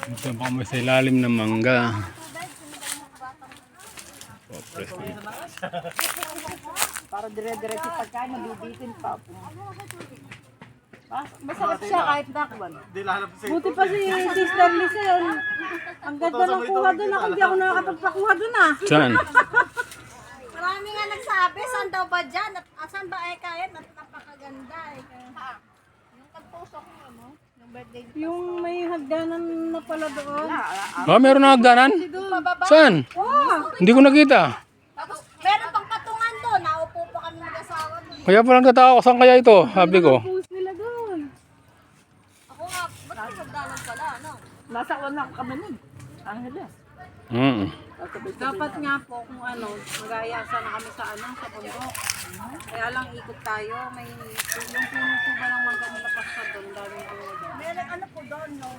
Ito pa kami sa ilalim ng mangga. Oh, press ko. Para dire-diretso pagkain, mabibitin pa po. Masarap siya kahit nakwan. Buti pa si Sister Lizelle. Ang ganda ng kuha doon ako. Hindi ako nakakapagpakuha doon ah. Saan? Marami nga nagsabi, saan daw ba dyan? At asan ba ay kaya? Napakaganda eh. Yung tagpuso ko ano? Yung birthday. Yung may hagdanan na pala doon. Oh, meron na hagdanan? Pababa. Saan? Hindi ko nakita. Tapos meron pang patungan doon. Naupo pa kami mag-asawa doon. Kaya parang tatao, saan kaya ito? Sabi ko. Post nila doon. Ako nga, ba't may sagdanan pala? Ano? Nasa una kami nun. Angeles. Mm. Dapat nga po kung ano, magaya sana kami sa ano, sa bundok. Kaya lang ikot tayo. May yung puno po ba ng mangga nila pa sa doon. Daming puno doon. Meron ano po doon, no?